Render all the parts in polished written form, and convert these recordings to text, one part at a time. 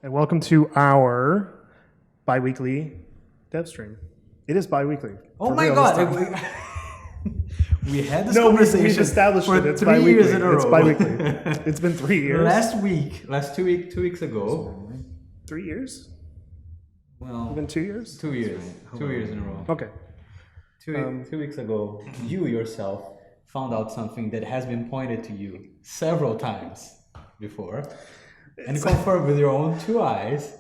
and welcome to our bi-weekly dev stream. It is bi-weekly. Oh For my real god! this time. We had this No, conversation we've established for it. It's 3 bi-weekly. years in a row. It's bi-weekly. It's been 3 years. Last 2 weeks ago. 3 years? Well, It's been 2 years? 2 years. 2 years in a row. Okay. 2 weeks ago, you yourself found out something that has been pointed to you several times before, and confirmed with your own 2 eyes,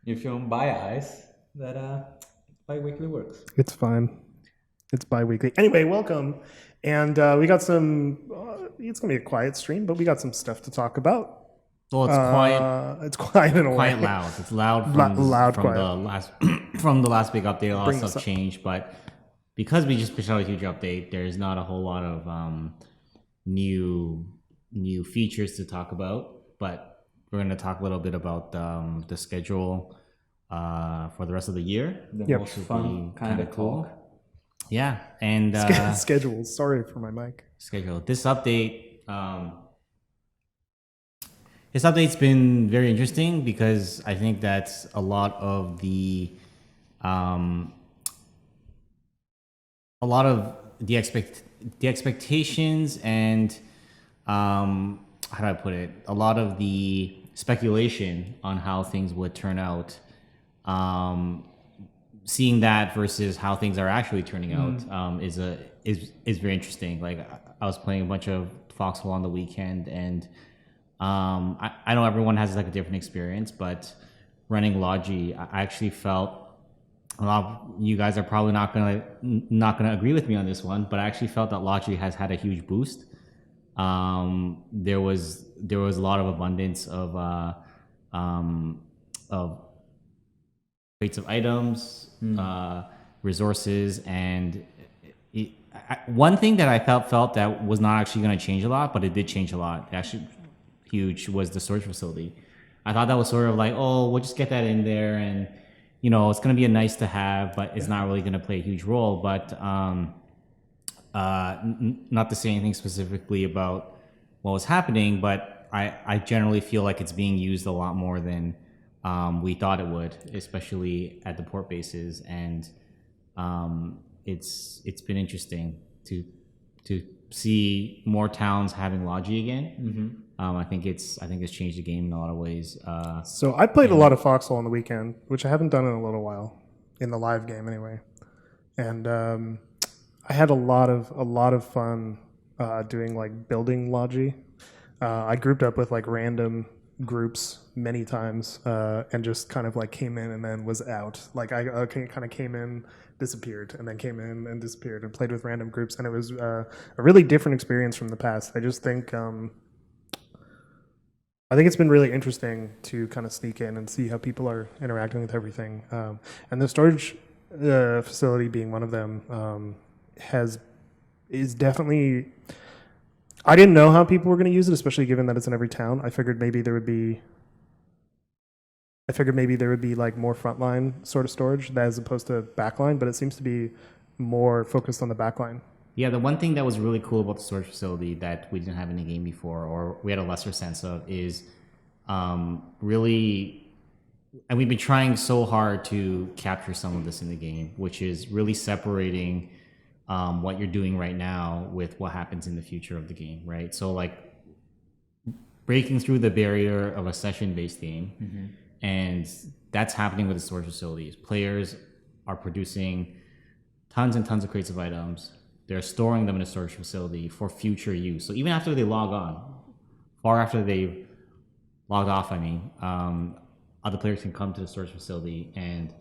if your own eyes, that bi-weekly works. It's fine. It's bi-weekly. Anyway, welcome. And we got some, it's going to be a quiet stream, but we got some stuff to talk about. Well, it's quiet. It's quiet in a way. Quiet loud. It's loud from the last from the last big update. A lot of stuff changed, but because we just pushed out a huge update, there's not a whole lot of new features to talk about. But we're going to talk a little bit about the schedule for the rest of the year. The most fun kind of cool. Yeah, and schedules. Sorry for my mic. Schedule. This update. This update's been very interesting because I think that a lot of the expectations and how do I put it? A lot of the speculation on how things would turn out. Seeing that versus how things are actually turning out is very interesting. Like I was playing a bunch of Foxhole on the weekend, and I know everyone has like a different experience, but running Logi, I actually felt a lot of you guys are probably not gonna agree with me on this one, but I actually felt that Logi has had a huge boost. There was a lot of abundance of rates of items, resources, and one thing that I felt that was not actually going to change a lot, but it did change a lot. Actually, huge was the storage facility. I thought that was sort of like, oh, we'll just get that in there, and it's going to be a nice to have, but it's not really going to play a huge role. But not to say anything specifically about what was happening, but I generally feel like it's being used a lot more than we thought it would, especially at the port bases, and it's been interesting to see more towns having Logi again. I think it's changed the game in a lot of ways. So I played a lot of Foxhole on the weekend, which I haven't done in a little while, in the live game anyway, and I had a lot of fun doing like building Logi. I grouped up with like random groups many times and just kind of like came in and then was out. Like I kind of came in, disappeared, and then came in and disappeared, and played with random groups, and it was a really different experience from the past. I just think it's been really interesting to kind of sneak in and see how people are interacting with everything, and the storage facility being one of them is definitely. I didn't know how people were going to use it, especially given that it's in every town. I figured maybe there would be like more frontline sort of storage as opposed to backline, but it seems to be more focused on the backline. Yeah, the one thing that was really cool about the storage facility that we didn't have in the game before, or we had a lesser sense of, is really, and we've been trying so hard to capture some of this in the game, which is really separating what you're doing right now with what happens in the future of the game, right? So like breaking through the barrier of a session-based game, and that's happening with the storage facilities. Players are producing tons and tons of crates of items. They're storing them in a storage facility for future use. So even after they log on, far after they've logged off, other players can come to the storage facility and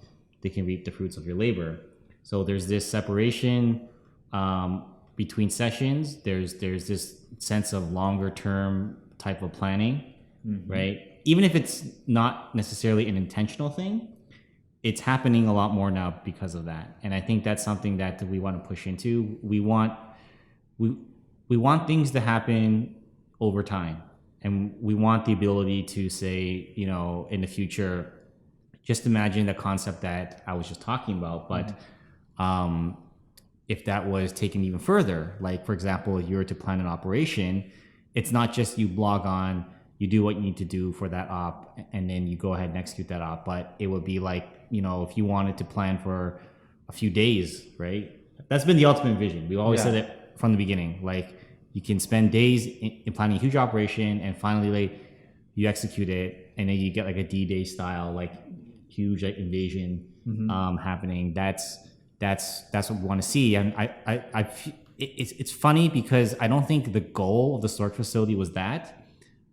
they can reap the fruits of your labor. So there's this separation between sessions. There's this sense of longer term type of planning, right? Even if it's not necessarily an intentional thing, it's happening a lot more now because of that. And I think that's something that we want to push into. We want things to happen over time, and we want the ability to say, in the future, just imagine the concept that I was just talking about, but if that was taken even further, like for example, if you were to plan an operation, it's not just you log on, you do what you need to do for that op, and then you go ahead and execute that op. But it would be like, if you wanted to plan for a few days, right? That's been the ultimate vision. We always said it from the beginning. Like, you can spend days in planning a huge operation, and finally, like, you execute it, and then you get like a D-Day style, like, huge like invasion happening. That's what we want to see. And it's funny because I don't think the goal of the storage facility was that,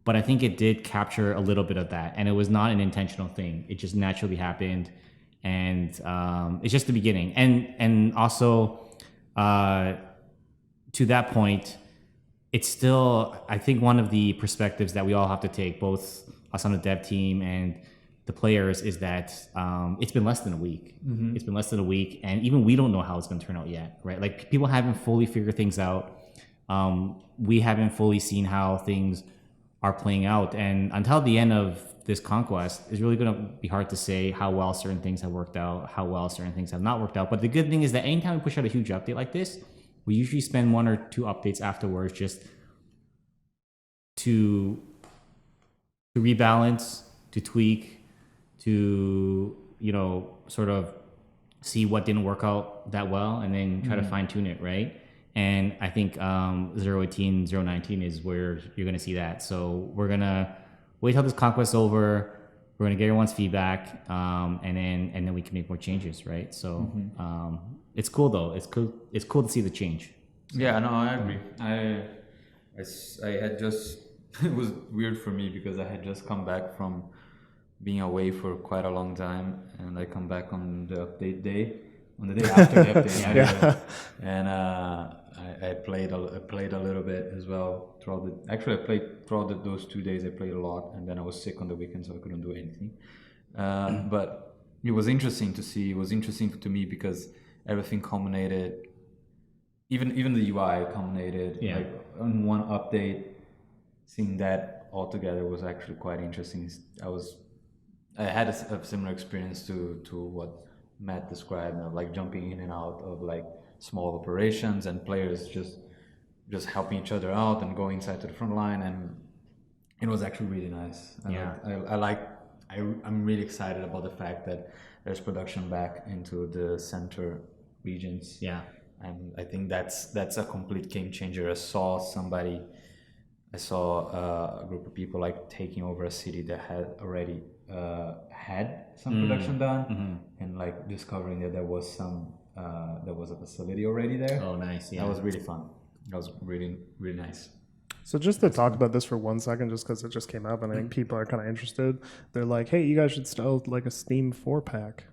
but I think it did capture a little bit of that, and it was not an intentional thing. It just naturally happened, and it's just the beginning. And also, to that point, it's still, I think, one of the perspectives that we all have to take, both us on the dev team and the players, is that it's been less than a week. It's been less than a week, and even we don't know how it's going to turn out yet, right? Like, people haven't fully figured things out. We haven't fully seen how things are playing out, and until the end of this conquest, it's really going to be hard to say how well certain things have worked out, how well certain things have not worked out. But the good thing is that anytime we push out a huge update like this, we usually spend 1 or 2 updates afterwards just to rebalance, to tweak, to sort of see what didn't work out that well, and then try to fine tune it, right? And I think 018, 019 is where you're going to see that. So we're going to wait till this conquest's over. We're going to get everyone's feedback, and then we can make more changes, right? So it's cool though. It's cool to see the change. Yeah, no, I agree. I had just it was weird for me because I had just come back from being away for quite a long time, and I come back on the update day, on the day after the update. And I played a little bit as well throughout the. Actually, I played throughout those 2 days. I played a lot, and then I was sick on the weekend, so I couldn't do anything. But it was interesting to see. It was interesting to me because everything culminated. Even the UI culminated like on one update. Seeing that all together was actually quite interesting. I had a similar experience to what Matt described, of like jumping in and out of like small operations and players just helping each other out and going inside to the front line, and it was actually really nice. I'm really excited about the fact that there's production back into the center regions. Yeah. And I think that's a complete game changer. I saw a group of people like taking over a city that had already had some production done, and like discovering that there was a facility already there. Oh, nice! Yeah, that was really fun. That was really, really nice. So just to talk about this for 1 second, just because it just came up, and I think people are kind of interested. They're like, "Hey, you guys should start like a Steam 4-pack."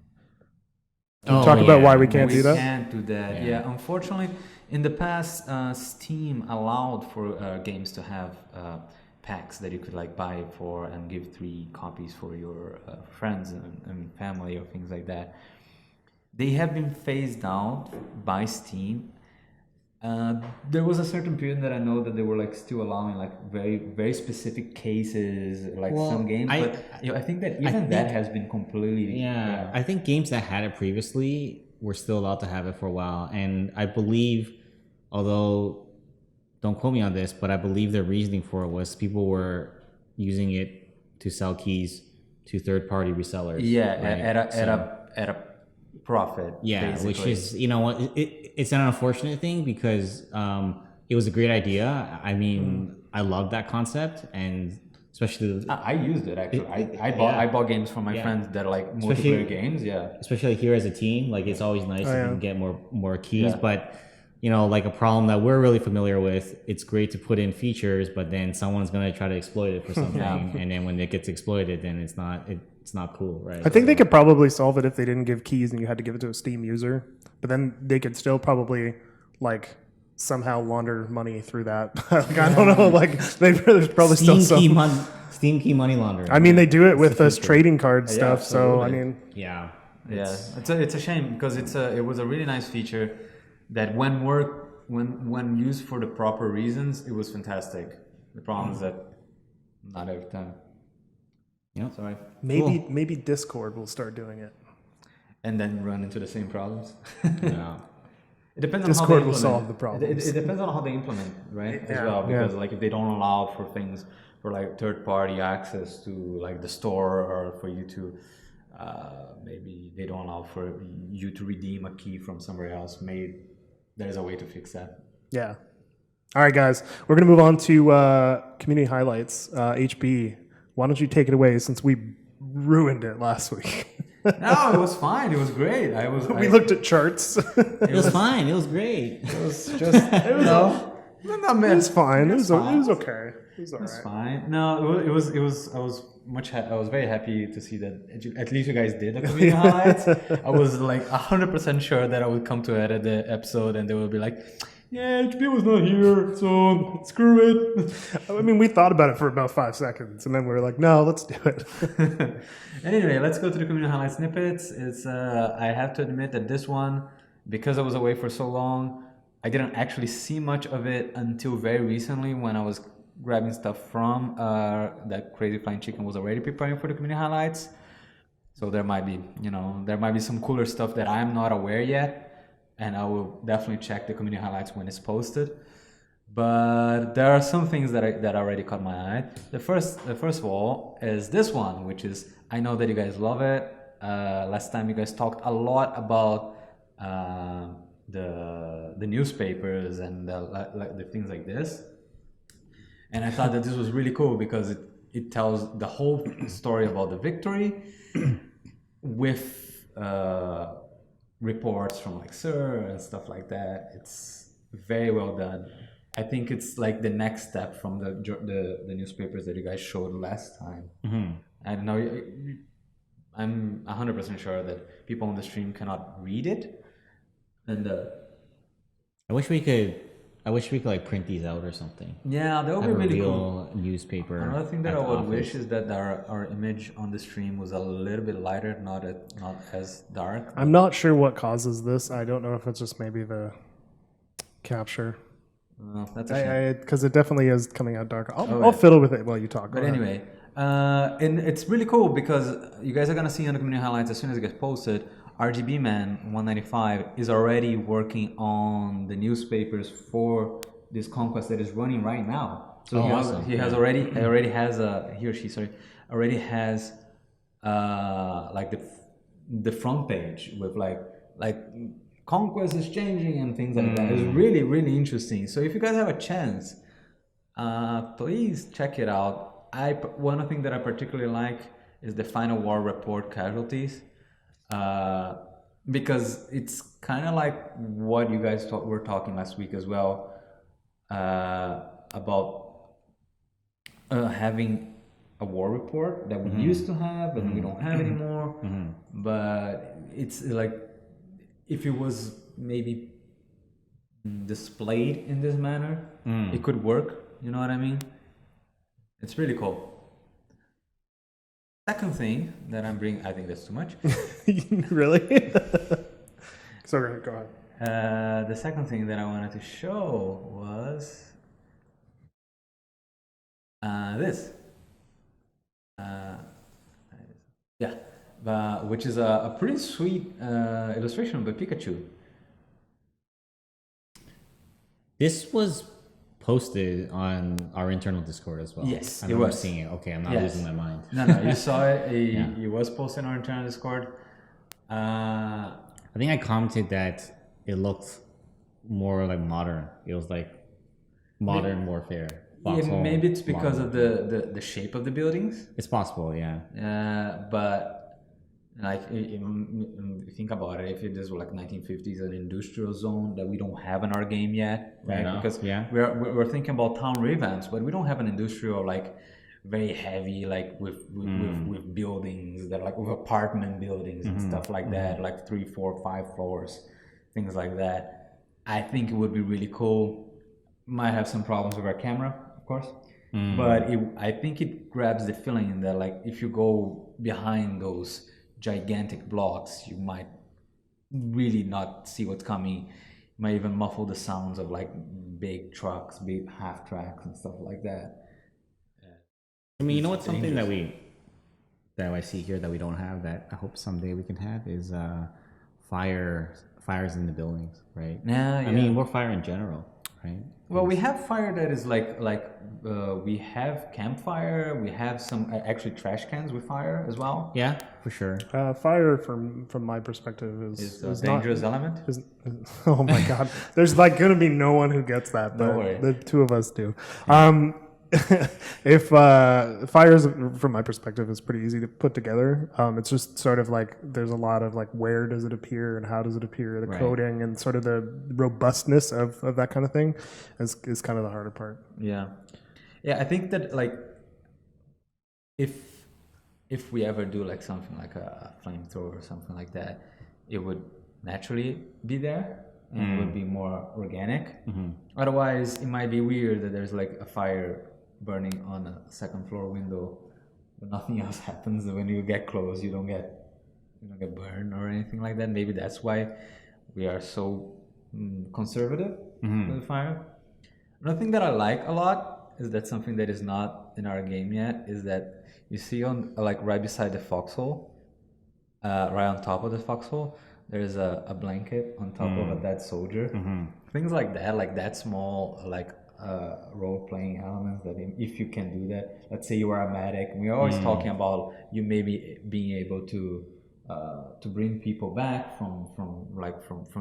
Talk about why we can't do that? We can't do that. Yeah, unfortunately, in the past, Steam allowed for games to have packs that you could like buy for and give 3 copies for your friends and family or things like that. They have been phased out by Steam. There was a certain period that I know that they were like still allowing like very, very specific cases, like some games. But I think that that has been completely. Yeah, I think games that had it previously were still allowed to have it for a while, and I believe, although don't quote me on this, but I believe their reasoning for it was people were using it to sell keys to third-party resellers. Yeah, right? at a profit. Yeah, basically. Which is it's an unfortunate thing because it was a great idea. I mean, I love that concept, and especially I used it actually. I bought games from my friends that are like multiplayer games. Yeah, especially here as a team, like it's always nice if you can get more keys, but. Like a problem that we're really familiar with, it's great to put in features, but then someone's going to try to exploit it for something. And then when it gets exploited, then it's not cool, right? I think they could probably solve it if they didn't give keys and you had to give it to a Steam user. But then they could still probably like somehow launder money through that. Like, I don't know. Like there's probably Steam still some Steam key money laundering. I mean, they do it with this trading card stuff. So I mean, it's a shame because it was a really nice feature. That when used for the proper reasons, it was fantastic. The problem is that not every time. Yeah, sorry. Maybe Discord will start doing it, and then run into the same problems. Yeah, it depends on Discord how they will solve the problem. It depends on how they implement, right? As well, because like if they don't allow for things for like third-party access to like the store, or for you to maybe they don't allow for you to redeem a key from somewhere else. Maybe there's a way to fix that. Yeah. All right, guys. We're going to move on to community highlights. HB, why don't you take it away since we ruined it last week? No, it was fine. It was great. We looked at charts. It was fine. It was great. It was just it was fine. It was okay. It was all It's right. fine. No, it was. I was very happy to see that at least you guys did the community highlights. I was like 100% sure that I would come to edit the episode and they would be like, "Yeah, HB was not here, so screw it." I mean, we thought about it for about 5 seconds, and then we were like, "No, let's do it." Anyway, let's go to the community highlight snippets. It's I have to admit that this one, because I was away for so long, I didn't actually see much of it until very recently when I was grabbing stuff from that Crazy Flying Chicken was already preparing for the community highlights. So there might be some cooler stuff that I'm not aware yet, and I will definitely check the community highlights when it's posted. But there are some things that already caught my eye. The first of all is this one, which is, I know that you guys love it. Last time you guys talked a lot about the newspapers and the things like this. And I thought that this was really cool because it tells the whole story about the victory with reports from like Sir and stuff like that. It's very well done. I think it's like the next step from the newspapers that you guys showed last time. Mm-hmm. I don't know. I'm 100% sure that people on the stream cannot read it. And I wish we could like print these out or something. Yeah, that would Have be really a real cool. Newspaper. Another thing that at I the would office. wish is that our image on the stream was a little bit lighter, not as dark. I'm not sure what causes this. I don't know if it's just maybe the capture. That's a shame. Because it definitely is coming out darker. I'll fiddle with it while you talk. But anyway, and it's really cool because you guys are gonna see on the community highlights as soon as it gets posted. RGB Man 195 is already working on the newspapers for this conquest that is running right now. So he already has like the front page with like conquest is changing and things like that. It's really, really interesting. So if you guys have a chance, please check it out. One thing that I particularly like is the final war report casualties, because it's kind of like what you guys were talking last week as well, about having a war report that we used to have and we don't have anymore. But it's like if it was maybe displayed in this manner, it could work. You know what I mean? It's really cool. Second thing that I'm bringing, I think that's too much. Really? Sorry, go ahead. The second thing that I wanted to show was this. Which is a pretty sweet illustration by Pikachu. This was posted on our internal Discord as well. Yes, I it remember was. seeing it. Okay, I'm not losing my mind. No, you saw it. It was posted on our internal Discord. I think I commented that it looked more like modern. It was like modern warfare. Yeah, maybe it's because of the shape of the buildings. It's possible, yeah. But like, think about it. If it is like 1950s, an industrial zone that we don't have in our game yet, right? Because we're thinking about town revamps, but we don't have an industrial like very heavy like with buildings that like with apartment buildings and stuff like that, like 3, 4, 5 floors, things like that. I think it would be really cool. Might have some problems with our camera, of course, but I think it grabs the feeling that like if you go behind those gigantic blocks, you might really not see what's coming. You might even muffle the sounds of like big trucks, big half tracks and stuff like that. I mean, you know what's something that I see here that we don't have that I hope someday we can have is fires in the buildings, right? Yeah, I mean, more fire in general, right? Well, we have fire that is we have campfire. We have some actually trash cans with fire as well. Yeah, for sure. Fire, from my perspective, It's a is dangerous not, element. oh my god, there's like going to be no one who gets that, but Don't worry. the two of us do. If fire is, from my perspective, is pretty easy to put together. It's just sort of like there's a lot of like where does it appear and how does it appear, the Right. coding and sort of the robustness of that kind of thing is kind of the harder part. Yeah, yeah. I think that like if we ever do like something like a flamethrower or something like that, it would naturally be there and it would be more organic. Otherwise, it might be weird that there's like a fire burning on a second floor window, but nothing else happens. When you get close, you don't get burned or anything like that. Maybe that's why we are so conservative with fire. Another thing that I like a lot is that something that is not in our game yet is that you see on like right beside the foxhole, right on top of the foxhole, there's a blanket on top of a dead soldier. Things like that small like role playing elements that if you can do that, let's say you are a medic, and we're always talking about you maybe being able to bring people back from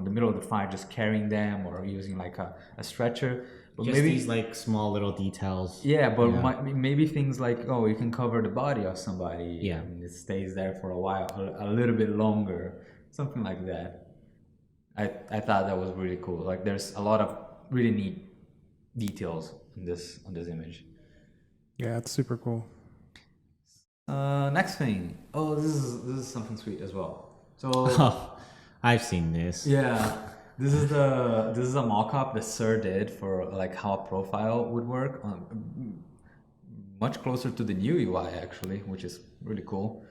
the middle of the fight, just carrying them or using like a stretcher. But Just maybe these like small little details. yeah, but maybe things like, oh, you can cover the body of somebody Yeah. and it stays there for a while, a little bit longer, something like that. I thought that was really cool. Like there's a lot of really neat details on this image. Yeah, it's super cool. Next thing. Oh, this is something sweet as well. So Oh, I've seen this. yeah, this is a mock-up that Sir did for like how a profile would work. Much closer to the new UI actually, which is really cool.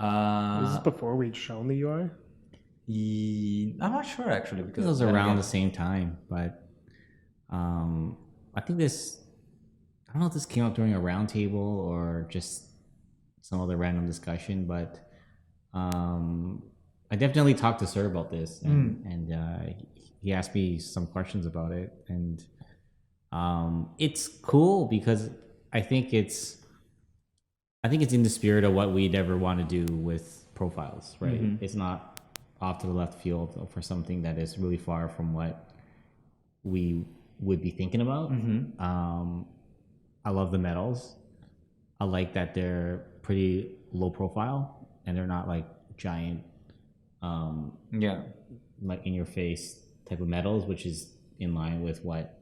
This is before we'd shown the UI. I'm not sure actually because It was then around again- the same time, but I think this. I don't know if this came up during a roundtable or just some other random discussion, but I definitely talked to Sir about this, and he asked me some questions about it, and it's cool because I think it's in the spirit of what we'd ever want to do with profiles, right? It's not off to the left field for something that is really far from what we would be thinking about. I love the medals. I like that they're pretty low profile and they're not like giant, yeah. like in your face type of medals, which is in line with what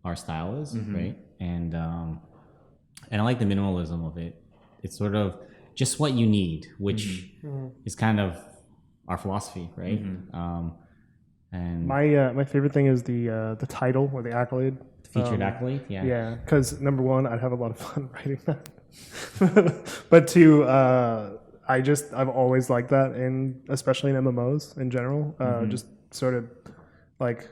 our style is, right? And I like the minimalism of it. It's sort of just what you need, which is kind of our philosophy, right? And My favorite thing is the title or the accolade. featured accolade, yeah. Yeah, because number one, I'd have a lot of fun writing that. But two, I've always liked that, especially in MMOs in general. Just sort of like,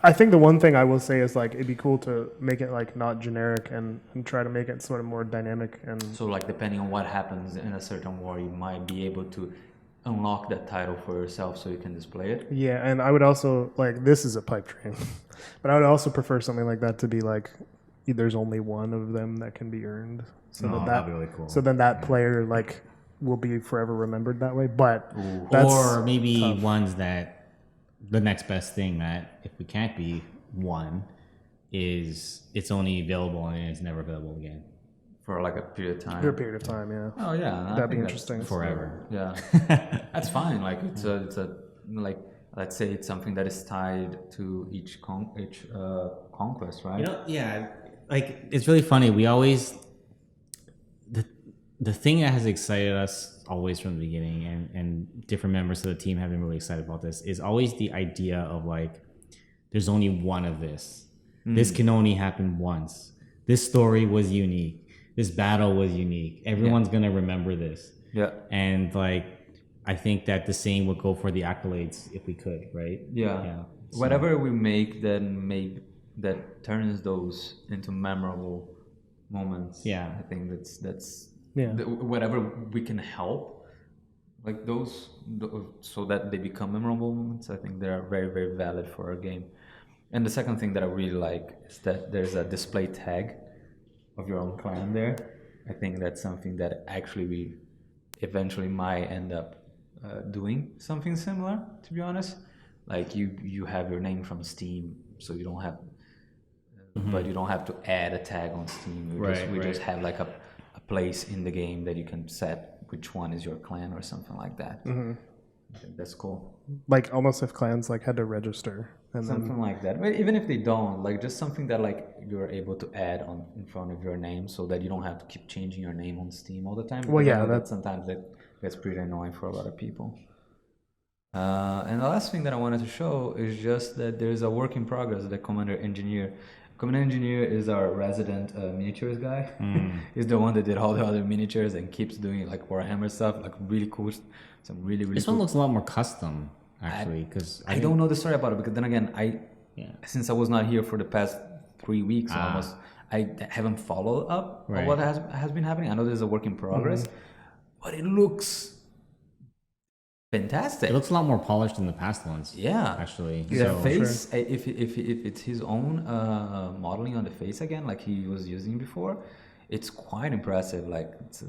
I think the one thing I will say is like it'd be cool to make it like not generic and try to make it sort of more dynamic and. So like depending on what happens in a certain war, you might be able to unlock that title for yourself so you can display it. Yeah, and I would also like this is a pipe dream, but I would also prefer something like that to be like there's only one of them that can be earned, so that'd be really cool. So then that player like will be forever remembered that way. But that's Or maybe ones that the next best thing that if we can't be one is it's only available and it's never available again. For like a period of time. for a period of time. Yeah, Oh yeah, I that'd be think that's interesting. Forever. Yeah, that's fine. Like it's a like let's say it's something that is tied to each conquest, right? You know, yeah, like it's really funny. We always the thing that has excited us always from the beginning, and different members of the team have been really excited about this, is always the idea of like there's only one of this. This can only happen once. This story was unique. This battle was unique. Everyone's gonna remember this. Yeah. And like I think that the same would go for the accolades if we could, right? Yeah. So- Whatever we make that turns those into memorable moments. Yeah. I think that's Yeah. whatever we can help, like those, so that they become memorable moments. I think they are very very valid for our game. And the second thing that I really like is that there's a display tag of your own clan there. I think that's something that actually we eventually might end up doing something similar, to be honest. Like you have your name from Steam, so you don't have, but you don't have to add a tag on Steam. We just have like a place in the game that you can set which one is your clan or something like that. I think that's cool. Like almost if clans like had to register and Something like that. But even if they don't, like just something that like you're able to add on in front of your name, so that you don't have to keep changing your name on Steam all the time. Well, Because I yeah, know that sometimes that gets pretty annoying for a lot of people. And the last thing that I wanted to show is just that there's a work in progress. The Commander Engineer. Commander Engineer is our resident miniatures guy. He's the one that did all the other miniatures and keeps doing like Warhammer stuff, like really cool, some really This cool. one looks a lot more custom, actually, because I don't know the story about it, because then again, since I was not here for the past 3 weeks almost, I haven't followed up on what has been happening. I know there's a work in progress, but it looks fantastic. It looks a lot more polished than the past ones. Yeah, actually. The So- face, if it's his own modeling on the face again, like he was using before, it's quite impressive. Like it's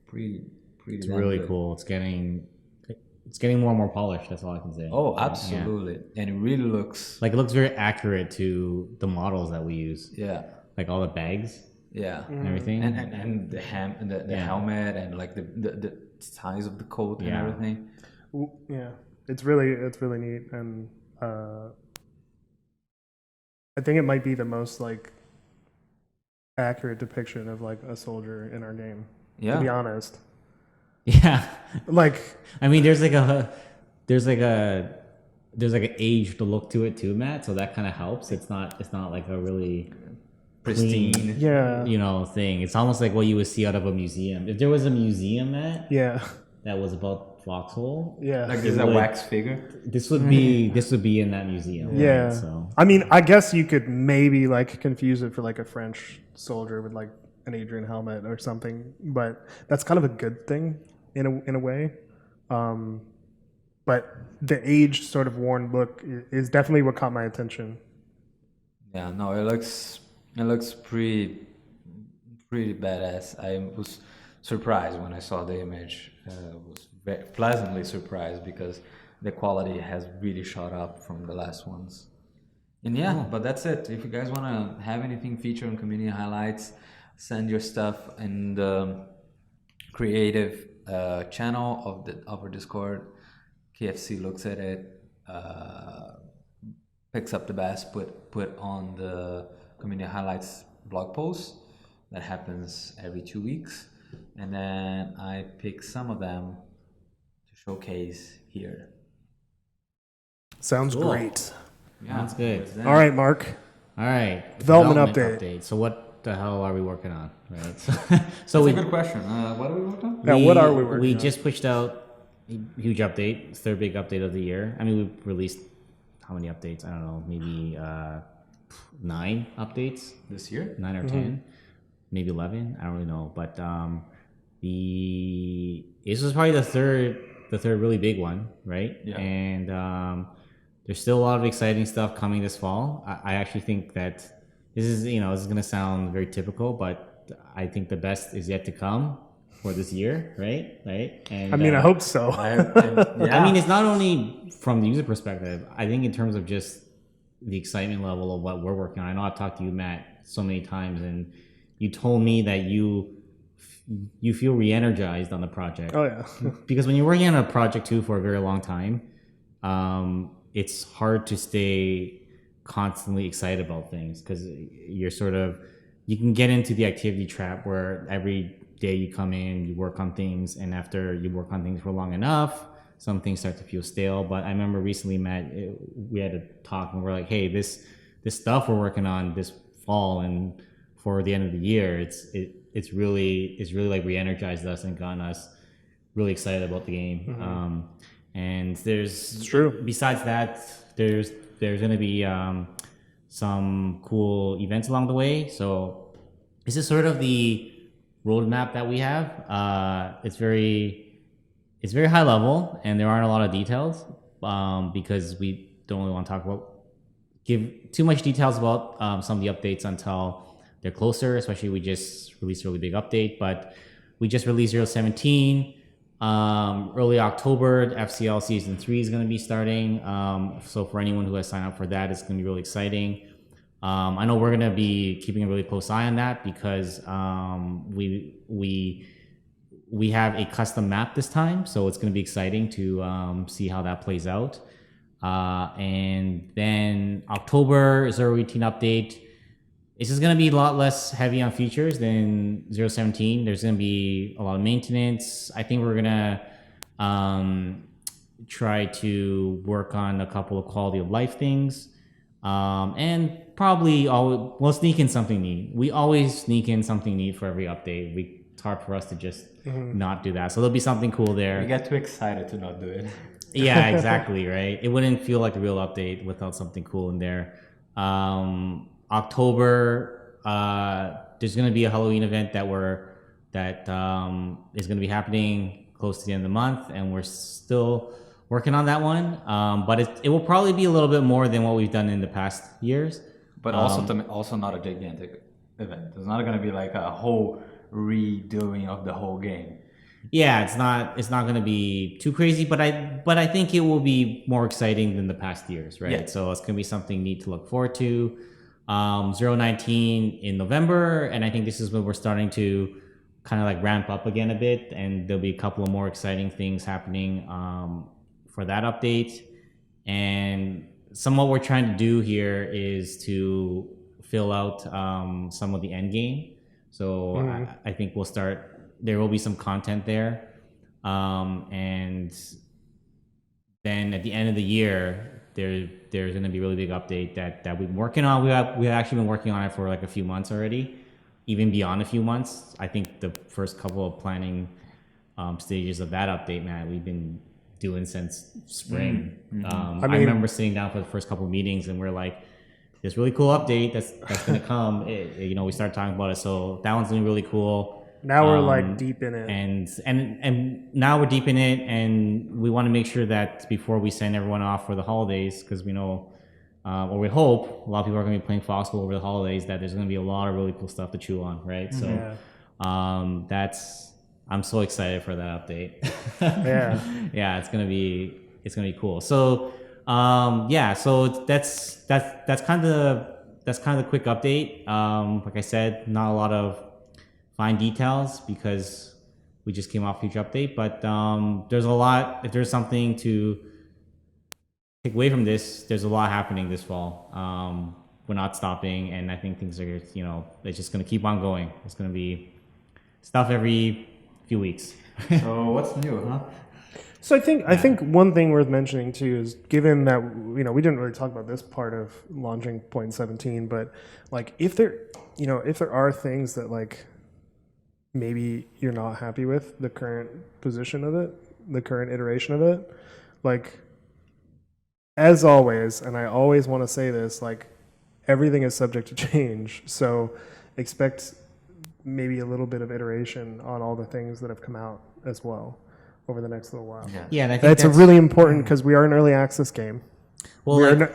pretty. It's damn really good. cool. It's getting more and more polished. That's all I can say. Oh, Yeah. absolutely, and it really looks Like it looks very accurate to the models that we use. yeah. Like all the bags Yeah, and everything. and the helmet and like the size of the coat and Yeah. everything. yeah, it's really neat, and I think it might be the most like accurate depiction of like a soldier in our game. Yeah. To be honest, Yeah. like I mean, there's like an aged look to it too, Matt. So that kind of helps. It's not like a really Pristine. clean, yeah, thing. It's almost like what you would see out of a museum. If there was a museum, Matt, yeah, that was about Foxhole, yeah. Like there's a wax figure. this would be in that museum. Yeah. Right? So I mean, I guess you could maybe like confuse it for like a French soldier with like an Adrian helmet or something, but that's kind of a good thing in a way. But the aged sort of worn look is definitely what caught my attention. Yeah, no, it looks pretty badass. I was surprised when I saw the image. Was very pleasantly surprised because the quality has really shot up from the last ones. And yeah, but that's it. If you guys want to have anything featured on community highlights, send your stuff in the creative channel of our Discord. KFC looks at it, picks up the best, put on the community highlights blog post that happens every 2 weeks, and then I pick some of them to showcase here. Sounds Cool. great. Yeah, Sounds good. there's that. All right, Mark. all right, Development update. So what the hell are we working on? Right. So That's we a good question. What are we working on? Yeah, what are we working We on? just pushed out a huge update, third big update of the year. I mean, we released how many updates? I don't know, maybe 9 updates, This year? 9 or 10, maybe 11. I don't really know, but this was probably the third really big one, right? Yeah. And there's still a lot of exciting stuff coming this fall. I actually think that this is gonna sound very typical, but I think the best is yet to come for this year, right? And I mean, I hope so. Yeah. I mean, it's not only from the user perspective. I think in terms of just the excitement level of what we're working on. I know I've talked to you, Matt, so many times, and you told me that you feel re-energized on the project. Oh yeah. Because when you're working on a project too for a very long time, it's hard to stay constantly excited about things because you can get into the activity trap where every day you come in, you work on things, and after you work on things for long enough, some things start to feel stale. But I remember recently, Matt, we had a talk and we're like, hey, this stuff we're working on this fall and for the end of the year, it's really like re-energized us and gotten us really excited about the game. Mm-hmm. And there's It's true. besides that, there's going to be some cool events along the way. So this is sort of the roadmap that we have. It's very high level, and there aren't a lot of details because we don't really want to talk about give too much details about some of the updates until they're closer. Especially, we just released a really big update, but we just released 017. Early October, FCL Season 3 is going to be starting. So for anyone who has signed up for that, it's going to be really exciting. I know we're going to be keeping a really close eye on that because we have a custom map this time, so it's going to be exciting to see how that plays out. And then October 018 update. It's just going to be a lot less heavy on features than 017. There's going to be a lot of maintenance. I think we're going to try to work on a couple of quality of life things. And probably we'll sneak in something neat. We always sneak in something neat for every update. It's hard for us to just not do that. So there'll be something cool there. We get too excited to not do it. Yeah, exactly, right? It wouldn't feel like a real update without something cool in there. October, there's going to be a Halloween event that is going to be happening close to the end of the month, and we're still working on that one. But it will probably be a little bit more than what we've done in the past years. But also not a gigantic event. It's not going to be like a whole redoing of the whole game. Yeah, it's not going to be too crazy, but I think it will be more exciting than the past years, right? Yeah. So it's going to be something neat to look forward to. 019 in November, and I think this is when we're starting to kind of like ramp up again a bit, and there'll be a couple of more exciting things happening for that update. And some of what we're trying to do here is to fill out some of the end game. So I think there will be some content there. And then at the end of the year, there's going to be a really big update that we've been working on. We've actually been working on it for like a few months already, even beyond a few months. I think the first couple of planning stages of that update, man, we've been doing since spring. I remember sitting down for the first couple of meetings, and we're like, this really cool update that's going to come. We started talking about it, so that one's going to be really cool. Now we're like deep in it, and now we're deep in it, and we want to make sure that before we send everyone off for the holidays, because we know, or we hope, a lot of people are going to be playing Foxhole over the holidays, that there's going to be a lot of really cool stuff to chew on, right? So, I'm so excited for that update. Yeah, it's gonna be cool. So, so that's kind of the quick update. Like I said, not a lot of fine details because we just came off a huge update, but there's a lot. If there's something to take away from this, there's a lot happening this fall. We're not stopping, and I think things are, it's just going to keep on going. It's going to be stuff every few weeks. So what's new, huh? So I think one thing worth mentioning too is, given that we didn't really talk about this part of launching point 17, but like if there are things that like maybe you're not happy with the current position of it, the current iteration of it, like as always, and I always want to say this, like everything is subject to change. So expect maybe a little bit of iteration on all the things that have come out as well over the next little while. Yeah, and I think that's really important because we are an early access game. Well,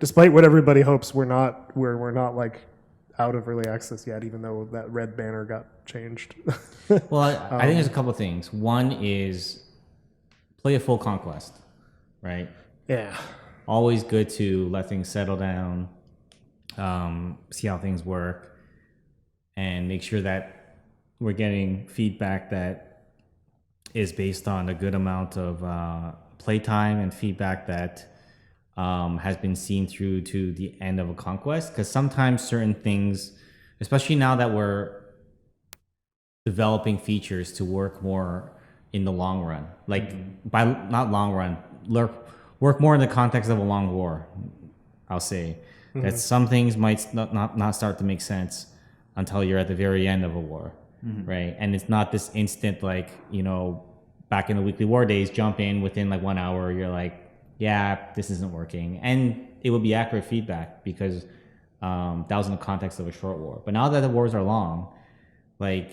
despite what everybody hopes, we're not like out of early access yet, even though that red banner got changed. Well, I think there's a couple of things. One is play a full conquest, right? Yeah. Always good to let things settle down, see how things work, and make sure that we're getting feedback that is based on a good amount of playtime and feedback that has been seen through to the end of a conquest. Because sometimes certain things, especially now that we're developing features to work more in the long run, like by not long run, work more in the context of a long war, I'll say. That some things might not start to make sense until you're at the very end of a war, right? And it's not this instant, like, back in the weekly war days, jump in within like 1 hour, you're like, yeah, this isn't working. And it would be accurate feedback because that was in the context of a short war. But now that the wars are long, like,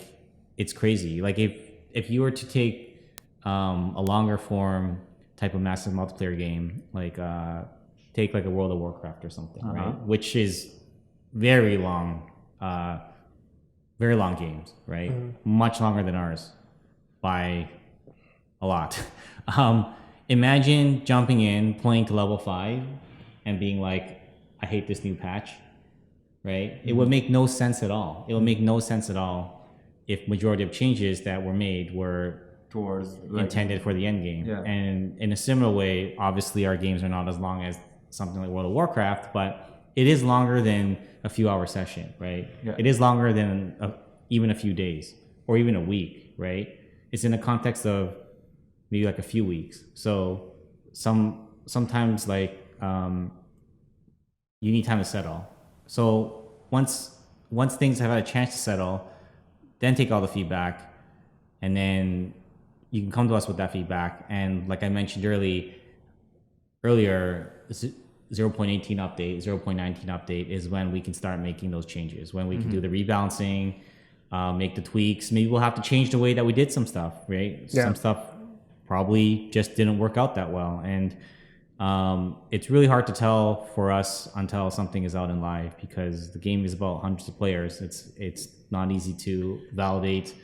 it's crazy. Like if you were to take a longer form type of massive multiplayer game, like take like a World of Warcraft or something, right? Which is very long, very long games, right? Much longer than ours by a lot. Imagine jumping in, playing to level 5, and being like, I hate this new patch, right? It would make no sense at all. It would make no sense at all if majority of changes that were made were towards intended for the end game. Yeah. And in a similar way, obviously our games are not as long as something like World of Warcraft, but it is longer than a few hour session, right? Yeah. It is longer than even a few days or even a week, right? It's in the context of maybe like a few weeks. So sometimes like you need time to settle. So once things have had a chance to settle, then take all the feedback, and then you can come to us with that feedback. And like I mentioned earlier, 0.18 update, 0.19 update is when we can start making those changes, when we can do the rebalancing, make the tweaks. Maybe we'll have to change the way that we did some stuff, right? Yeah. Some stuff probably just didn't work out that well. And it's really hard to tell for us until something is out in live, because the game is about hundreds of players. It's not easy to validate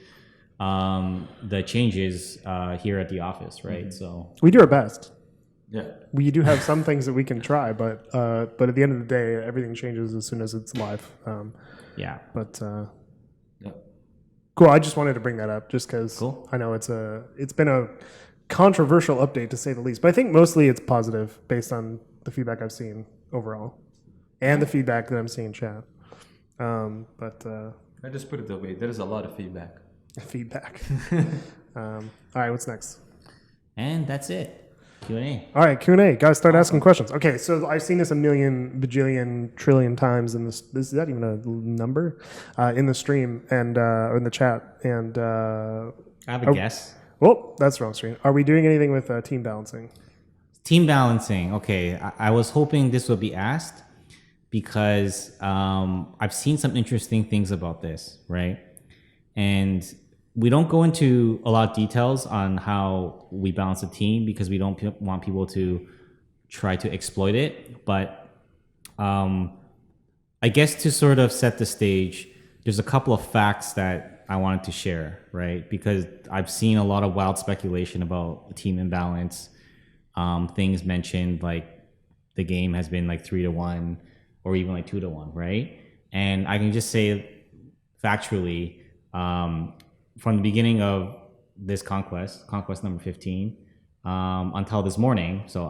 the changes here at the office, right? So We do our best. Yeah. We do have some things that we can try, but at the end of the day, everything changes as soon as it's live. yeah. But Yeah. cool. I just wanted to bring that up just because Cool. I know it's been a controversial update to say the least, but I think mostly it's positive based on the feedback I've seen overall and the feedback that I'm seeing in chat. I just put it that way. There is a lot of feedback. Feedback. All right, what's next? And that's it. Q&A. All right, Q&A. Guys, start asking questions. Okay, so I've seen this a million, bajillion, trillion times in this. Is that even a number? In the stream and or in the chat. And I have a guess. oh, that's the wrong stream. Are we doing anything with team balancing? Team balancing. Okay, I was hoping this would be asked because I've seen some interesting things about this, right? And we don't go into a lot of details on how we balance a team because we don't want people to try to exploit it. But I guess to sort of set the stage, there's a couple of facts that I wanted to share, right? Because I've seen a lot of wild speculation about team imbalance. Things mentioned like the game has been like 3-1 or even like 2-1, right? And I can just say factually, from the beginning of this conquest number 15, until this morning, so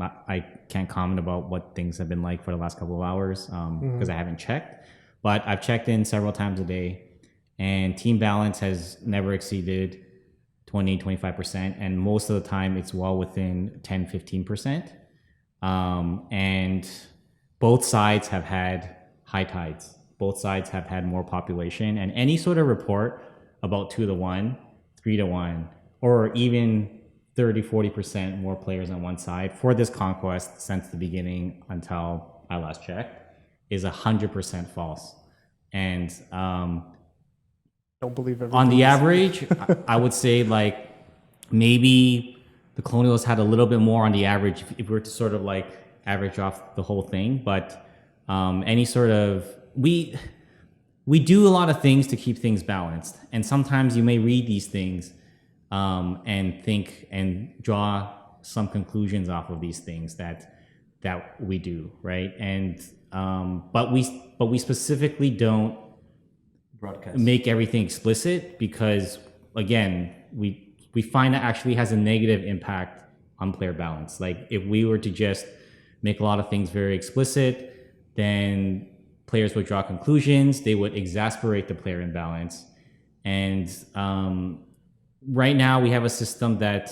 I can't comment about what things have been like for the last couple of hours because I haven't checked, but I've checked in several times a day, and team balance has never exceeded 20-25%, and most of the time it's well within 10-15%. And both sides have had high tides. Both sides have had more population, and any sort of report about 2-1, 3-1, or even 30-40% more players on one side for this conquest since the beginning until I last checked is 100% false. And Don't believe everything. on the average, I would say like maybe the Colonials had a little bit more on the average if we were to sort of like average off the whole thing. But any sort of we do a lot of things to keep things balanced, and sometimes you may read these things and think and draw some conclusions off of these things that we do, right? And but we specifically don't Broadcast. make everything explicit because again we find that actually has a negative impact on player balance. Like if we were to just make a lot of things very explicit, then players would draw conclusions, they would exasperate the player imbalance. And right now we have a system that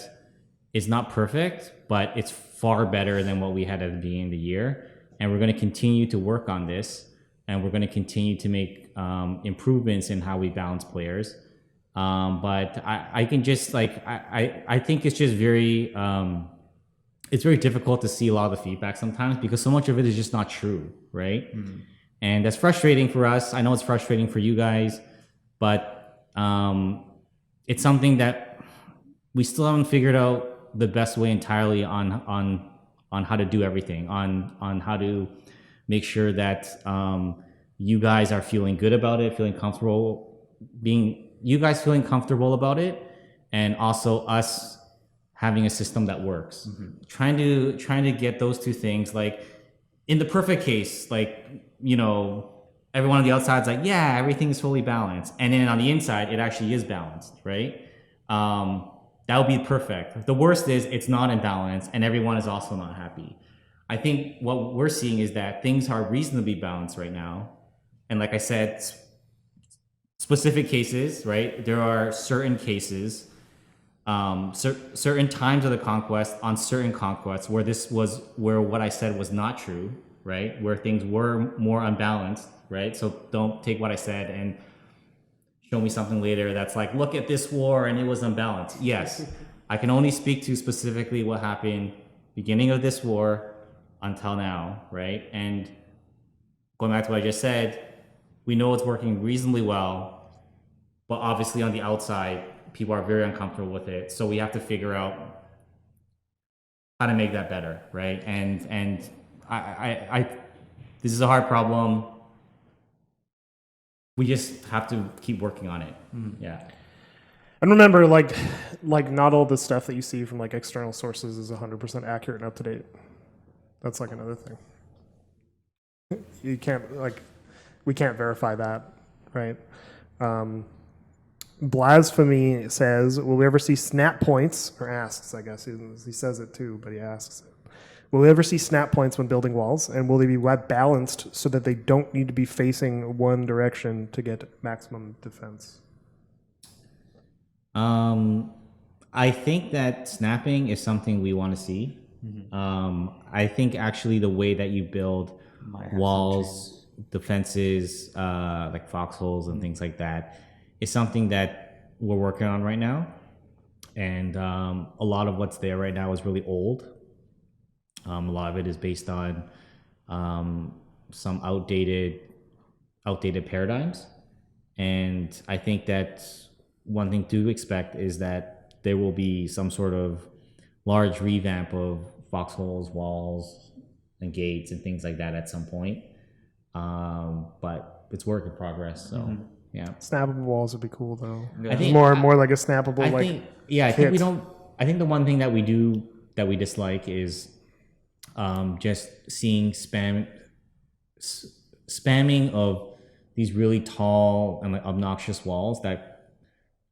is not perfect, but it's far better than what we had at the beginning of the year. And we're going to continue to work on this, and we're going to continue to make improvements in how we balance players. But I can just like, I think it's just very difficult to see a lot of the feedback sometimes because so much of it is just not true, right? Mm-hmm. And that's frustrating for us. I know it's frustrating for you guys, but it's something that we still haven't figured out the best way entirely on how to do everything, on how to make sure that you guys are feeling good about it, feeling comfortable, feeling comfortable about it, and also us having a system that works. Trying to get those two things, like in the perfect case, like, you know, everyone on the outside is like, yeah, everything's fully balanced, and then on the inside it actually is balanced, right? That would be perfect. The worst is it's not in balance and everyone is also not happy. I think what we're seeing is that things are reasonably balanced right now, and like I said, specific cases, right? There are certain cases, certain times of the conquest, on certain conquests where what I said was not true, right? Where things were more unbalanced, right? So don't take what I said and show me something later that's like, look at this war and it was unbalanced. Yes, I can only speak to specifically what happened beginning of this war until now, right? And going back to what I just said, we know it's working reasonably well, but obviously on the outside, people are very uncomfortable with it. So we have to figure out how to make that better, right? And I this is a hard problem. We just have to keep working on it. Yeah. And remember, like not all the stuff that you see from like external sources is 100% accurate and up to date. That's like another thing. You can't we can't verify that, right? Blasphemy says, will we ever see snap points, or asks, I guess, he says it too, but he asks it. Will we ever see snap points when building walls, and will they be balanced so that they don't need to be facing one direction to get maximum defense? I think that snapping is something we want to see. I think actually the way that you build walls, defenses, like foxholes and things like that, is something that we're working on right now. And a lot of what's there right now is really old. A lot of it is based on some outdated paradigms. And I think that one thing to expect is that there will be some sort of large revamp of foxholes, walls, and gates and things like that at some point. But it's work in progress, so yeah. Snappable walls would be cool though. I think more like a snappable I like think, yeah, I think we don't. I think the one thing that we dislike is just seeing spamming of these really tall and like obnoxious walls that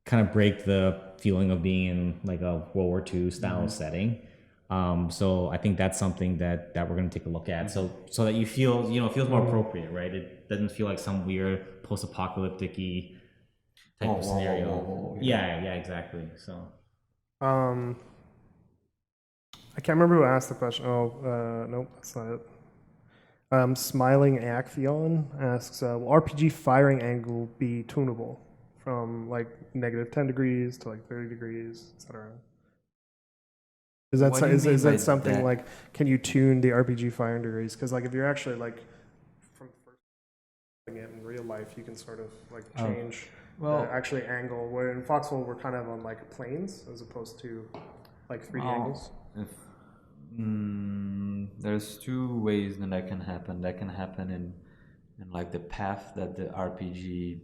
kind of break the feeling of being in like a World War II style setting. So I think that's something that we're going to take a look at. So that you feel, it feels more appropriate, right? It doesn't feel like some weird post-apocalyptic-y type of scenario. Yeah, exactly. So. I can't remember who asked the question. Nope, that's not it. Smiling Axion asks, will RPG firing angle be tunable from like -10 degrees to like 30 degrees, etc.? Is that something like, can you tune the RPG firing degrees? Because like if you're actually like from first it in real life, you can sort of like change the actually angle. Where in Foxhole we're kind of on like planes as opposed to like 3D angles. There's two ways that can happen. That can happen in like the path that the RPG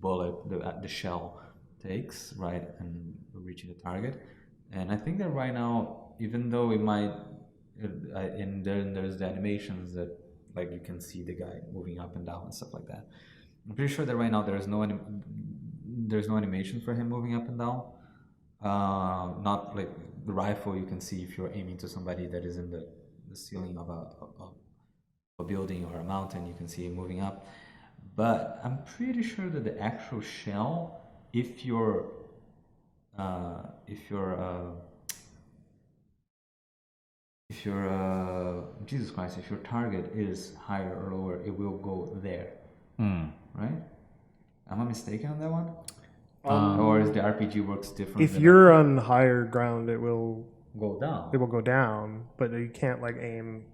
bullet, the shell takes, right, and reaching the target. And I think that right now, even though it might, and then there's the animations that like you can see the guy moving up and down and stuff like that. I'm pretty sure that right now there's no animation for him moving up and down. Not like the rifle you can see if you're aiming to somebody that is in the ceiling of a building or a mountain, you can see it moving up. But I'm pretty sure that the actual shell, if your Jesus Christ, if your target is higher or lower, it will go there, right? Am I mistaken on that one? Or is the RPG works different? If you're on higher ground, it will go down. It will go down, but you can't like aim.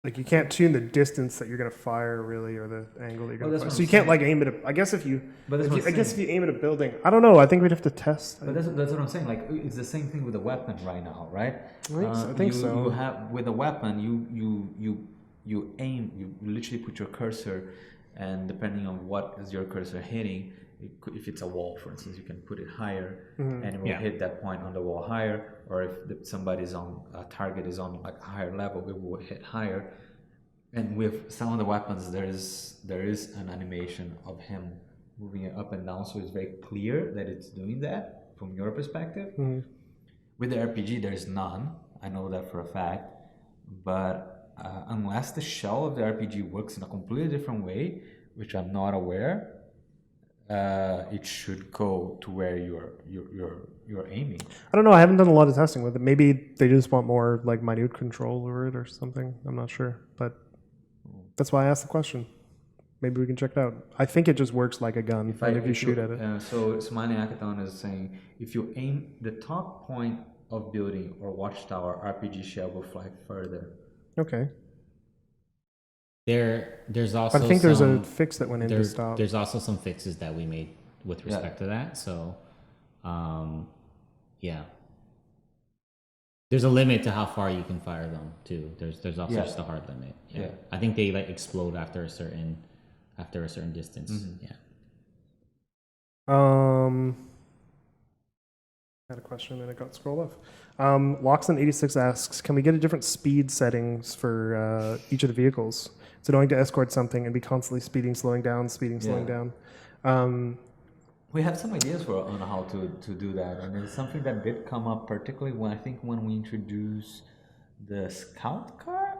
Like you can't tune the distance that you're going to fire really, or the angle that you're going to that's fire. what So you I'm can't saying. like aim at. I guess if you, But that's if you what I'm I guess if saying. you aim at a building, I don't know. I think we'd have to test. But that's what I'm saying. Like it's the same thing with the weapon right now, right? I think so. You have with a weapon, you aim. You literally put your cursor, and depending on what is your cursor hitting, if it's a wall, for instance, you can put it higher, and it will hit that point on the wall higher. Or if somebody's on a target is on like a higher level, it will hit higher. And with some of the weapons, there is an animation of him moving it up and down, so it's very clear that it's doing that from your perspective. With the RPG, there's none. I know that for a fact. But unless the shell of the RPG works in a completely different way, which I'm not aware, it should go to where you're aiming. I don't know. I haven't done a lot of testing with it. Maybe they just want more like minute control over it or something. I'm not sure, but that's why I asked the question. Maybe we can check it out. I think it just works like a gun if you shoot at it. So Smiley Hackathon is saying if you aim the top point of building or watchtower, RPG shell will fly further. Okay. There's also But I think there's some, a fix that went in to stop. there's also some fixes that we made with respect to that. So, yeah. There's a limit to how far you can fire them too. There's also just a hard limit. Yeah. I think they like explode after a certain distance. Yeah. I had a question and it got scrolled off. Loxon86 asks, can we get a different speed settings for each of the vehicles? It's annoying to escort something and be constantly speeding, slowing down, slowing down. We have some ideas on how to do that, and it's something that did come up particularly when we introduced the scout car.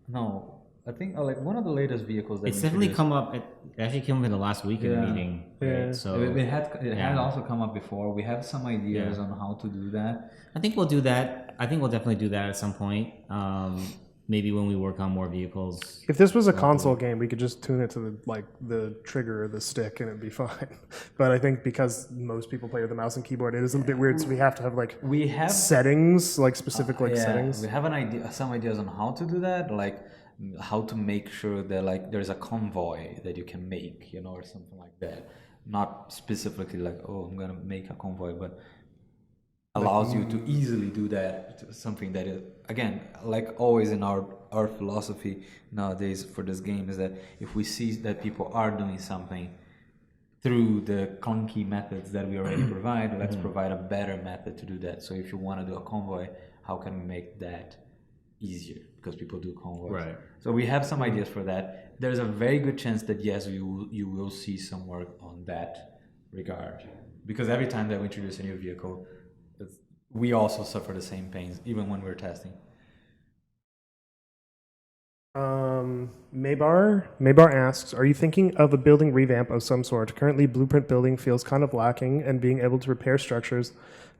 No, I think like one of the latest vehicles that It's definitely come up. It actually came up in the last week in the meeting. Right? So it had also come up before. We have some ideas on how to do that. I think we'll do that. I think we'll definitely do that at some point. Maybe when we work on more vehicles. If this was a console game, we could just tune it to the trigger or the stick and it'd be fine. But I think because most people play with the mouse and keyboard, it is a bit weird. So we have to have settings, like specific settings. We have some ideas on how to do that, like how to make sure that like there's a convoy that you can make, or something like that. Not specifically like, I'm gonna make a convoy, but allows you to easily do that. Something that is, again, like always in our philosophy nowadays for this game, is that if we see that people are doing something through the clunky methods that we already provide, let's provide a better method to do that. So if you want to do a convoy, how can we make that easier? Because people do convoys. Right. So we have some ideas for that. There's a very good chance that yes, you will see some work on that regard. Because every time that we introduce a new vehicle, we also suffer the same pains, even when we're testing. Maybar asks, are you thinking of a building revamp of some sort? Currently, blueprint building feels kind of lacking, and being able to repair structures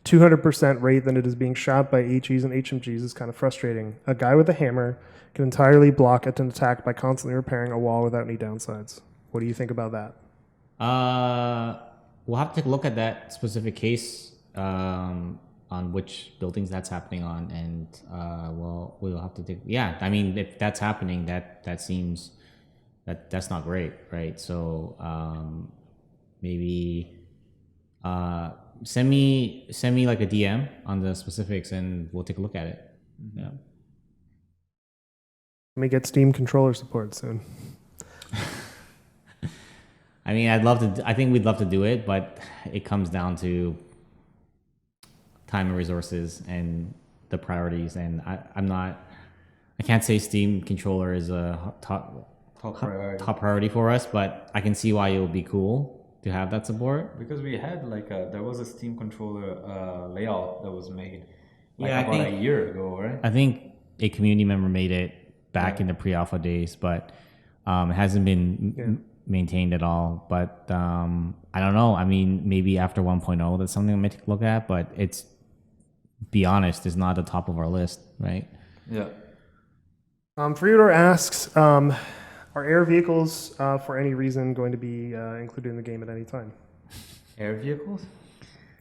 200% rate than it is being shot by HEs and HMGs is kind of frustrating. A guy with a hammer can entirely block an attack by constantly repairing a wall without any downsides. What do you think about that? We'll have to take a look at that specific case on which buildings that's happening on, and we'll have to take. Yeah, I mean, if that's happening, that seems that's not great, right? So maybe send me like a DM on the specifics, and we'll take a look at it. Yeah. Let me get Steam controller support soon. I mean, I'd love to. I think we'd love to do it, but it comes down to time and resources and the priorities. And I can't say Steam controller is a top priority for us, but I can see why it would be cool to have that support. Because we had there was a Steam controller layout that was made about a year ago, right? I think a community member made it back in the pre-alpha days, but it hasn't been maintained at all. But I don't know. I mean, maybe after 1.0, that's something I may take a look at, but be honest, is not the top of our list, right? Yeah. Freodor asks, are air vehicles for any reason going to be included in the game at any time? Air vehicles?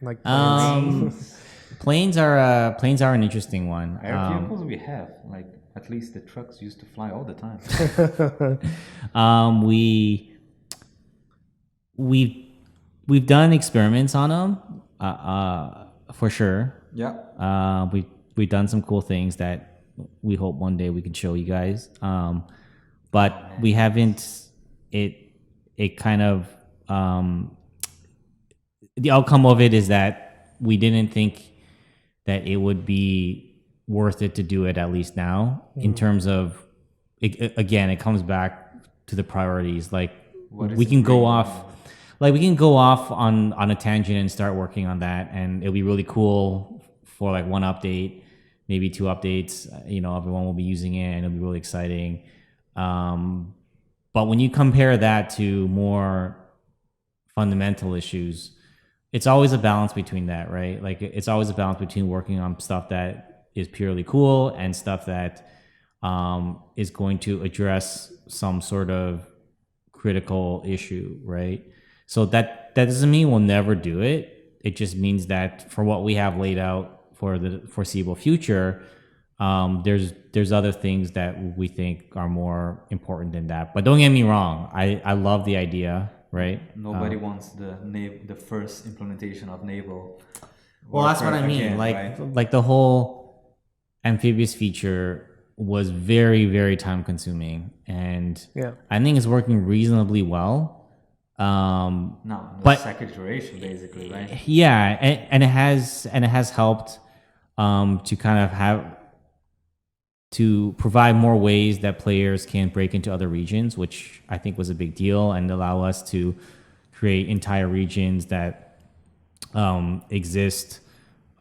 Like planes? Planes are an interesting one. Air vehicles we have, like at least the trucks used to fly all the time. We've done experiments on them, for sure. Yeah. We've done some cool things that we hope one day we can show you guys. But we haven't. It kind of the outcome of it is that we didn't think that it would be worth it to do it, at least now, in terms of again, it comes back to the priorities. Like we can go off. Like we can go off on a tangent and start working on that, and it'll be really cool for like one update, maybe two updates. Everyone will be using it, and it'll be really exciting. But when you compare that to more fundamental issues, it's always a balance between that, right? Like it's always a balance between working on stuff that is purely cool and stuff that is going to address some sort of critical issue, right? So that doesn't mean we'll never do it. It just means that for what we have laid out for the foreseeable future, there's other things that we think are more important than that. But don't get me wrong, I love the idea, right? Nobody wants the first implementation of naval. Well, that's what I mean. Again, like the whole amphibious feature was very, very time consuming, and I think it's working reasonably well. The second iteration, basically, right? Yeah, and it has helped to kind of to provide more ways that players can break into other regions, which I think was a big deal, and allow us to create entire regions that exist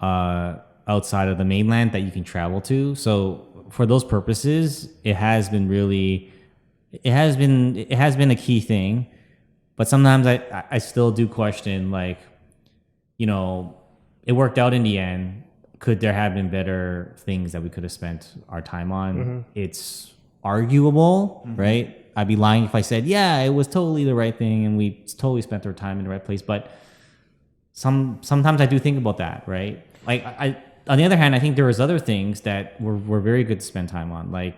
outside of the mainland that you can travel to. So for those purposes, it has been a key thing. But sometimes I still do question, like, it worked out in the end. Could there have been better things that we could have spent our time on? Mm-hmm. It's arguable, right? I'd be lying if I said, yeah, it was totally the right thing and we totally spent our time in the right place. But sometimes I do think about that, right? Like, on the other hand, I think there was other things that were very good to spend time on, like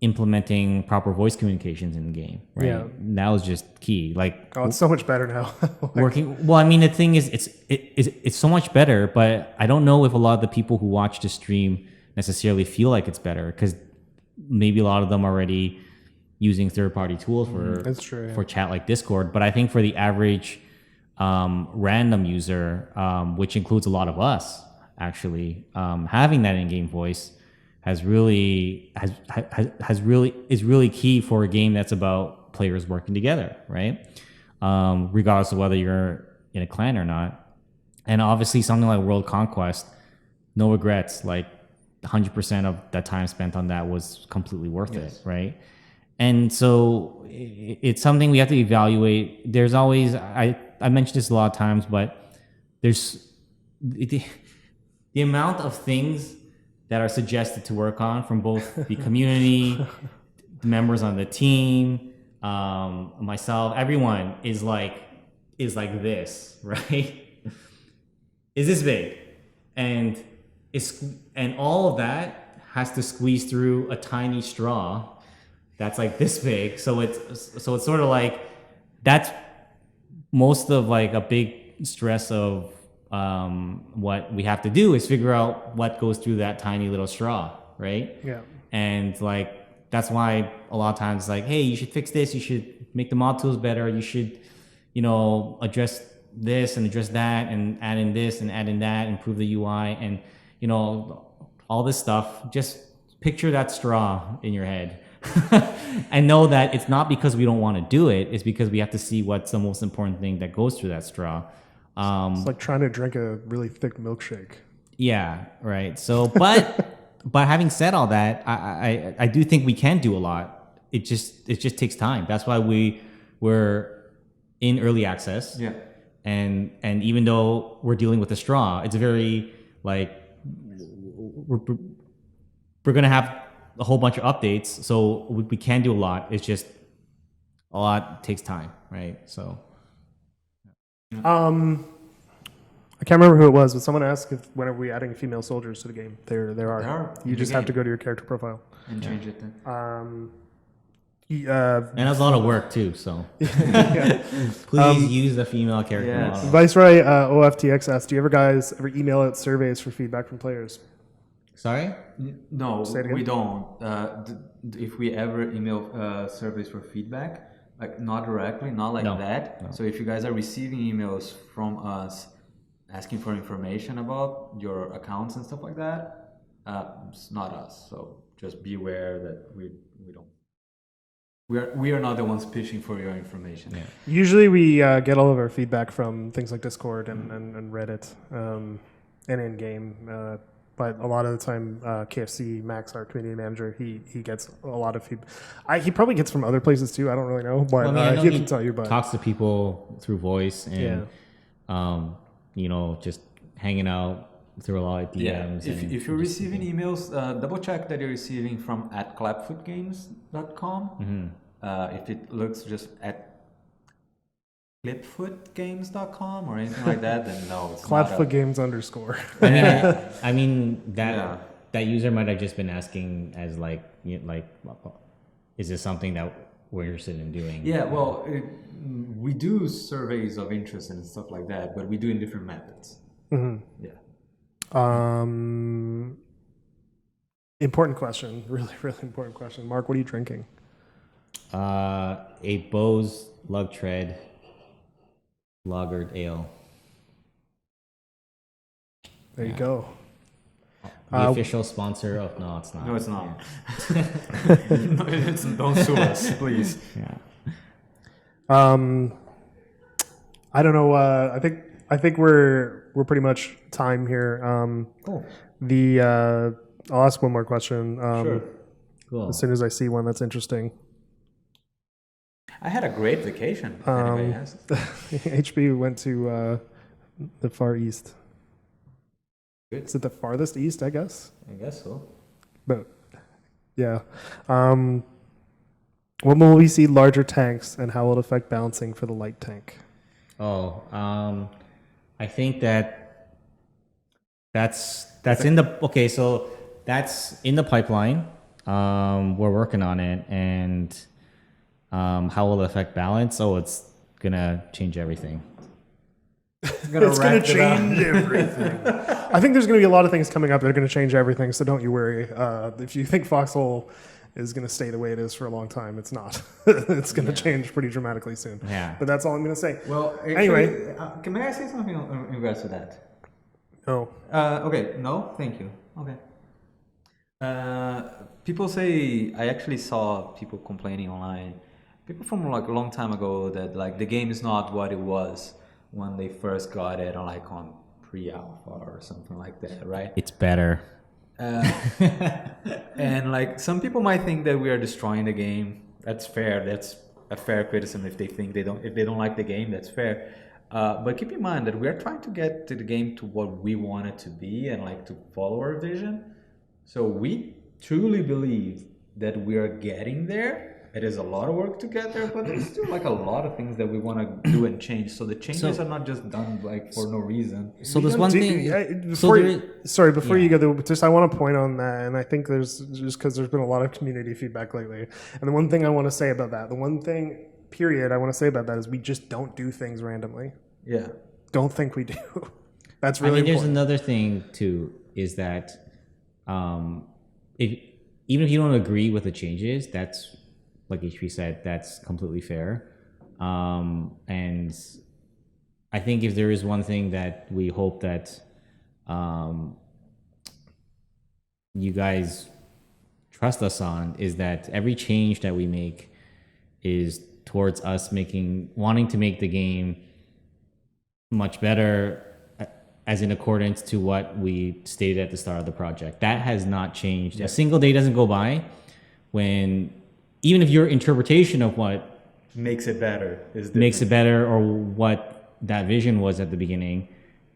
implementing proper voice communications in the game, right? Yeah. That was just key. Like, it's so much better now. Working well. I mean, the thing is, it's so much better, but I don't know if a lot of the people who watch the stream necessarily feel like it's better, because maybe a lot of them are already using third-party tools for chat like Discord. But I think for the average random user, which includes a lot of us, actually, having that in-game voice is really key for a game that's about players working together, right? Regardless of whether you're in a clan or not. And obviously something like World Conquest, no regrets. Like 100% of that time spent on that was completely worth it, right? And so it's something we have to evaluate. There's always, I mentioned this a lot of times, but there's the amount of things that are suggested to work on from both the community, the members on the team, myself, everyone is like this, right? Is this big, and all of that has to squeeze through a tiny straw that's like this big. So it's sort of like that's most of like a big stress of what we have to do is figure out what goes through that tiny little straw, right? Yeah. And like that's why a lot of times it's like, hey, you should fix this, you should make the mod tools better, you should, address this and address that, and add in this and add in that, improve the UI, and all this stuff. Just picture that straw in your head and know that it's not because we don't want to do it, it's because we have to see what's the most important thing that goes through that straw. It's like trying to drink a really thick milkshake. Yeah, right. So, but having said all that, I do think we can do a lot. It just takes time. That's why we're in early access. Yeah. And even though we're dealing with a straw, it's very like we're gonna have a whole bunch of updates, so we can do a lot. It's just a lot takes time, right? So. I can't remember who it was, but someone asked if when are we adding female soldiers to the game. There are. There are You in just the have to game. go to your character profile. And change it then. And that's a lot of work too. So Yeah. please use the female character Yes. model. Viceroy OFTX asked, do you guys ever email out surveys for feedback from players? Sorry. No, Say it again? we don't. If we ever email surveys for feedback, like not directly, not like No. that. No. So if you guys are receiving emails from us asking for information about your accounts and stuff like that, it's not us. So just be aware that we don't. We are not the ones pitching for your information. Yeah. Usually we get all of our feedback from things like Discord and Reddit and in-game. But a lot of the time, KFC, Max, our community manager, he gets a lot of feedback. He probably gets from other places too. I don't really know, but Well, I mean, I know he can tell you. But talks to people through voice and, just hanging out through a lot of DMs. Yeah, and if you're just- receiving emails, double check that you're receiving from @clapfootgames.com. If it looks just at clipfootgames.com or anything like that, then no, it's not. Clapfoot Games _ I mean that Yeah. that user might have just been asking as is this something that we're interested in doing? Yeah, well, we do surveys of interest and stuff like that, but we do in different methods. Yeah. Important question, really, really important question. Mark, what are you drinking? A Bose Lug Tread lagered ale. There you go. The official sponsor of no, it's not. No, it's not. No, don't sue us, please. Yeah. I don't know. I think we're pretty much time here. Cool. I'll ask one more question. Sure. Cool. As soon as I see one that's interesting. I had a great vacation. If anybody asks. HB went to the Far East. Good. Is it the farthest east? I guess. I guess so. But yeah. When will we see larger tanks, and how will it affect balancing for the light tank? Oh, I think that's in the okay. So that's in the pipeline. We're working on it, and how will it affect balance? Oh, it's gonna change everything. It's going to change everything. I think there's going to be a lot of things coming up that are going to change everything, so don't you worry. If you think Foxhole is going to stay the way it is for a long time, it's not. It's going to change pretty dramatically soon. Yeah. But that's all I'm going to say. Well, actually, Anyway. May I say something in regards to that? No. Okay, no, thank you. Okay. People say, I actually saw people complaining online, people from like a long time ago, that like the game is not what it was when they first got it, or like on pre-alpha or something like that, right? It's better. And like some people might think that we are destroying the game. That's fair. That's a fair criticism. If they think if they don't like the game, that's fair. But keep in mind that we are trying to get to the game to what we want it to be and like to follow our vision. So we truly believe that we are getting there. It is a lot of work to get there, but there's still like a lot of things that we want to do and change. So the changes are not just done like for no reason. So there's one thing. Before Yeah. you go, just I want to point on that, and I think there's just because there's been a lot of community feedback lately. And the one thing I want to say about that, the one thing, period, I want to say about that is we just don't do things randomly. Yeah. Don't think we do. That's really there's important. another thing too, is that even if you don't agree with the changes, that's like HP said, that's completely fair. And I think if there is one thing that we hope that you guys trust us on, is that every change that we make is towards us wanting to make the game much better, as in accordance to what we stated at the start of the project. That has not changed. A single day doesn't go by when, even if your interpretation of what Makes it better. makes it better, or what that vision was at the beginning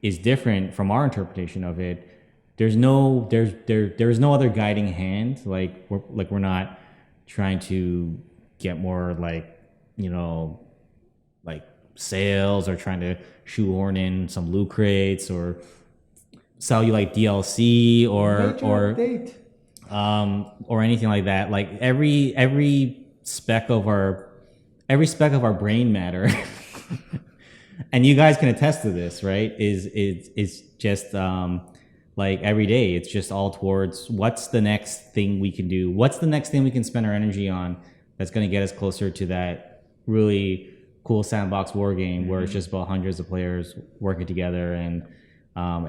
is different from our interpretation of it, there's no other guiding hand. We're not trying to get more like sales or trying to shoehorn in some loot crates or sell you like DLC or anything like that. Like every speck of our brain matter, and you guys can attest to this, right? Is just like every day, it's just all towards what's the next thing we can do, what's the next thing we can spend our energy on that's going to get us closer to that really cool sandbox war game where it's just about hundreds of players working together, and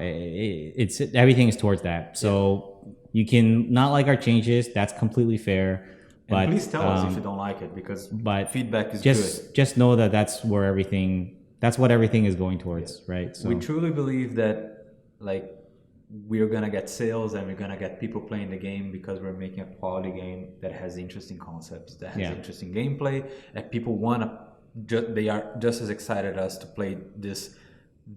it's everything is towards that. So you can not like our changes, that's completely fair. But and please tell us if you don't like it, because feedback is good. Just know that that's what everything is going towards, right? So we truly believe that like we're gonna get sales and we're gonna get people playing the game because we're making a quality game that has interesting concepts, that has interesting gameplay, and people they are just as excited as to play this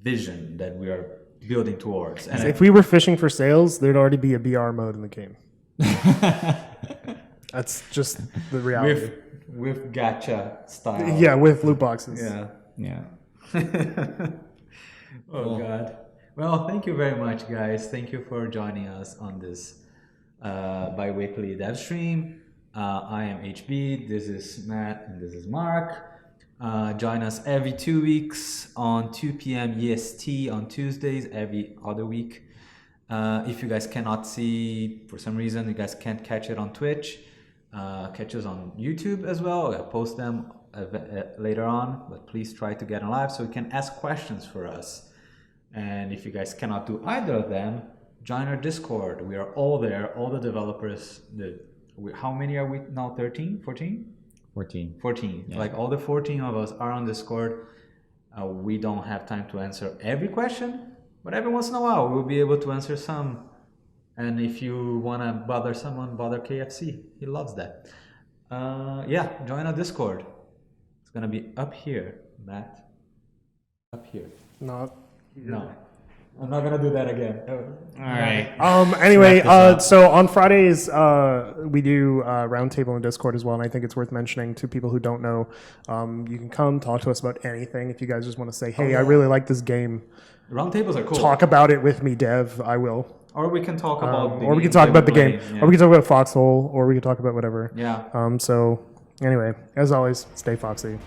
vision that we are building towards. And if we were fishing for sales, there'd already be a BR mode in the game. That's just the reality. With gacha style. Yeah, with loot boxes. Yeah. Oh God. Well, thank you very much, guys. Thank you for joining us on this bi-weekly dev stream. I am HB, this is Matt, and this is Mark. Join us every 2 weeks on 2 p.m. EST on Tuesdays, every other week. If you guys cannot see, for some reason, you guys can't catch it on Twitch, catch us on YouTube as well. I'll post them later on, but please try to get on live so you can ask questions for us. And if you guys cannot do either of them, join our Discord. We are all there, all the developers. How many are we now? 13? 14? 14. Yeah. Like all the 14 of us are on Discord. We don't have time to answer every question, but every once in a while we'll be able to answer some. And if you want to bother someone, bother KFC. He loves that. Join our Discord. It's going to be up here, Matt. Up here. No, I'm not gonna do that again. All right. Anyway, so on Fridays we do roundtable in Discord as well, and I think it's worth mentioning to people who don't know. You can come talk to us about anything. If you guys just want to say, "Hey, I really like this game," roundtables are cool. Talk about it with me, Dev. I will. Or we can talk about. Or we can talk about the game. Yeah. Or we can talk about Foxhole. Or we can talk about whatever. Yeah. So anyway, as always, stay foxy.